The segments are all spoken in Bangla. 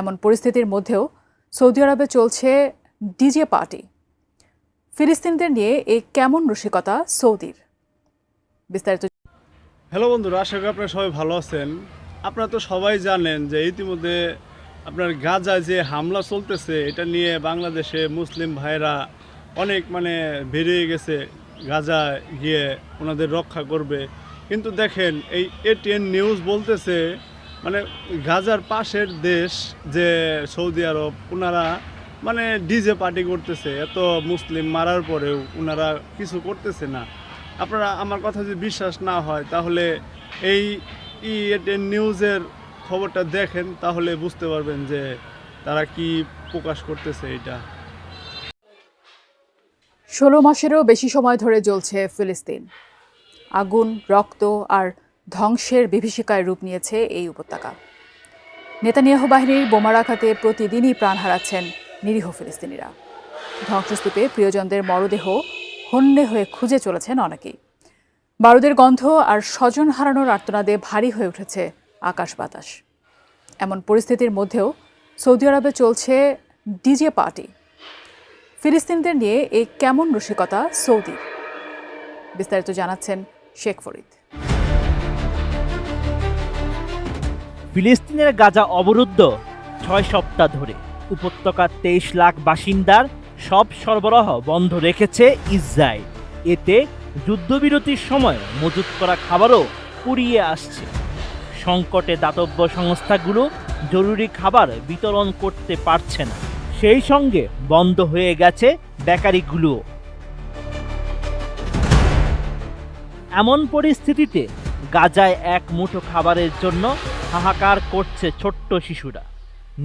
এমন পরিস্থিতির মধ্যেও সৌদি আরবে চলছে ডিজে পার্টি। ফিলিস্তিনিদের নিয়ে এই কেমন রসিকতা সৌদির, বিস্তারিত। হ্যালো বন্ধুরা, আশা করি আপনারা সবাই ভালো আছেন। আপনারা তো সবাই জানেন যে ইতিমধ্যে আপনার গাজায় যে হামলা চলতেছে, এটা নিয়ে বাংলাদেশে মুসলিম ভাইরা অনেক বেরিয়ে গেছে গাজায় গিয়ে ওনাদের রক্ষা করবে। কিন্তু দেখেন, এই এটিএন নিউজ বলতেছে গাজার পাশের দেশ যে সৌদি আরব, ওনারা ডিজে পার্টি করতেছে। এত মুসলিম মারার পরেও ওনারা কিছু করতেছে না। আপনারা আমার কথা যদি বিশ্বাস না হয় তাহলে এই এটিএন নিউজের খবরটা দেখেন, তাহলে বুঝতে পারবেন যে তারা কি প্রকাশ করতেছে। এটা 16 মাসেরও বেশি সময় ধরে জ্বলছে ফিলিস্তিন। আগুন, রক্ত আর ধ্বংসের বিভীষিকায় রূপ নিয়েছে এই উপত্যকা। নেতানিয়াহু বাহিনীর বোমারাঘাতে প্রতিদিনই প্রাণ হারাচ্ছেন নিরীহ ফিলিস্তিনিরা। ধ্বংসস্তূপে প্রিয়জনদের মরদেহ হন্যে হয়ে খুঁজে চলেছেন অনেকেই। বারুদের গন্ধ আর স্বজন হারানোর আর্তনাদে ভারী হয়ে উঠেছে আকাশ বাতাস। এমন পরিস্থিতির মধ্যেও সৌদি আরবে চলছে ডিজে পার্টি। ফিলিস্তিনিদের নিয়ে এই কেমন রসিকতা সৌদির, বিস্তারিত জানাচ্ছেন শেখ ফরিদ। ফিলিস্তিনের গাজা অবরুদ্ধ 6 সপ্তাহ ধরে। উপত্যকার 23 লাখ বাসিন্দার সব সরবরাহ বন্ধ রেখেছে ইসরায়েল। এতে যুদ্ধবিরতির সময় মজুত করা খাবারও ফুরিয়ে আসছে। সংকটে দাতব্য সংস্থাগুলো জরুরি খাবার বিতরণ করতে পারছে না। সেই সঙ্গে বন্ধ হয়ে গেছে বেকারিগুলোও। এমন পরিস্থিতিতে গাজায় এক মুঠো খাবারের জন্য হাহাকার করছে ছোট্ট শিশুরা।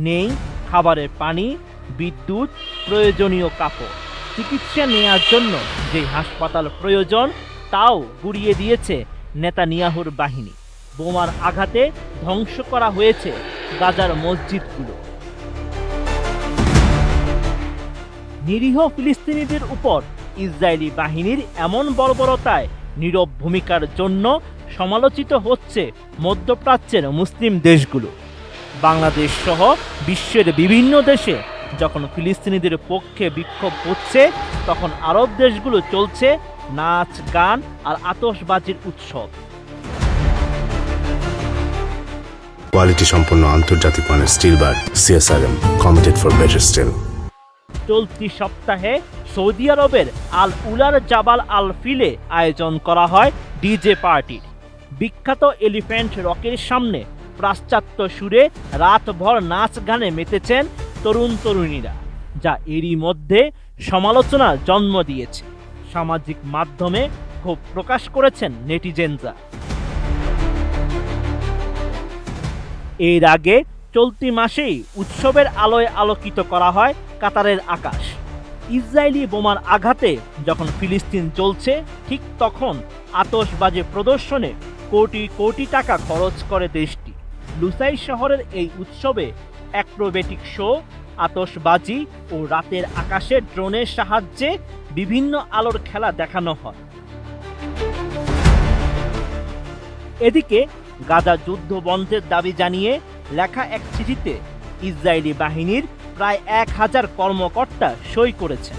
নেই খাবারের পানি, বিদ্যুৎ, প্রয়োজনীয় কাপড়। চিকিৎসা নেওয়ার জন্য যে হাসপাতাল প্রয়োজন তাও গুড়িয়ে দিয়েছে নেতানিয়াহুর বাহিনী। বোমার আঘাতে ধ্বংস করা হয়েছে গাজার মসজিদগুলো। নিরীহ ফিলিস্তিনিদের উপর ইসরায়েলি বাহিনীর এমন বর্বরতায় নীরব ভূমিকার জন্য সমালোচিত হচ্ছে মধ্যপ্রাচ্যের মুসলিম দেশগুলো। বাংলাদেশ সহ বিশ্বের বিভিন্ন দেশে যখন ফিলিস্তিনিদের পক্ষে বিক্ষোভ হচ্ছে, তখন আরব দেশগুলো চলছে নাচ, গান আর আতশবাজির উৎসব। কোয়ালিটি সম্পন্ন আন্তর্জাতিক মানের still bar CSRM, committed for better still. চলতি সপ্তাহে সৌদি আরবের আল উলার জাবাল আল ফিলে আয়োজন করা হয় ডিজে পার্টির। বিখ্যাত এলিফ্যান্ট রকের সামনে পাশ্চাত্য সুরে রাতভর নাচ গানে মেতেছেন তরুণ তরুণীরা, যা এরই মধ্যে সমালোচনার জন্ম দিয়েছে। সামাজিক মাধ্যমে ক্ষোভ প্রকাশ করেছেন নেটিজেনরা। এর আগে চলতি মাসেই উৎসবের আলোয় আলোকিত করা হয় কাতারের আকাশ। ইসরায়েলি বোমার আঘাতে যখন ফিলিস্তিন চলছে, ঠিক তখন আতশবাজি প্রদর্শনে কোটি কোটি টাকা খরচ করে দেশটি। লুসাই শহরের এই উৎসবে অ্যাক্রোবেটিক শো, আতশবাজি ও রাতের আকাশে ড্রোনের সাহায্যে বিভিন্ন আলোর খেলা দেখানো হয়। এদিকে গাজা যুদ্ধ বন্ধের দাবি জানিয়ে লেখা এক চিঠিতে ইসরায়েলি বাহিনীর প্রায় 1000 কর্মকর্তা সই করেছেন।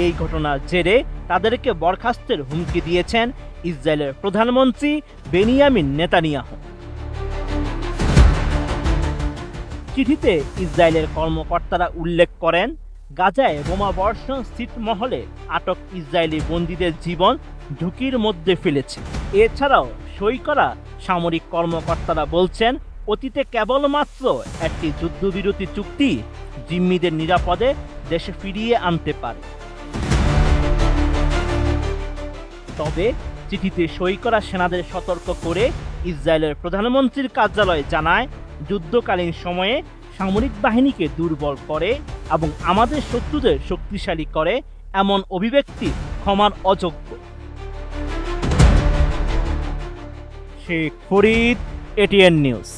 এই ঘটনার জেরে তাদেরকে বরখাস্তের হুমকি দিয়েছেন ইসরায়েলের প্রধানমন্ত্রী বেনিয়ামিন নেতানিয়াহু। চিঠিতে ইসরায়েলের কর্মকর্তারা উল্লেখ করেন, গাজায় বোমা বর্ষণ ছিটমহলে আটক ইসরায়েলি বন্দীদের জীবন ঝুঁকির মধ্যে ফেলেছে। এছাড়াও সই করা সামরিক কর্মকর্তারা বলছেন, অতীতে কেবলমাত্র একটি যুদ্ধবিরতি চুক্তি জিম্মিদের নিরাপদে দেশে ফিরিয়ে আনতে পারে। তবে চিঠিতে সই করা সেনাদের সতর্ক করে ইসরায়েলের প্রধানমন্ত্রীর কার্যালয় জানায়, যুদ্ধকালীন সময়ে সামরিক বাহিনীকে দুর্বল করে এবং আমাদের শত্রুদের শক্তিশালী করে এমন অভিব্যক্তি ক্ষমার অযোগ্য। Sheikh Farid, ATN news.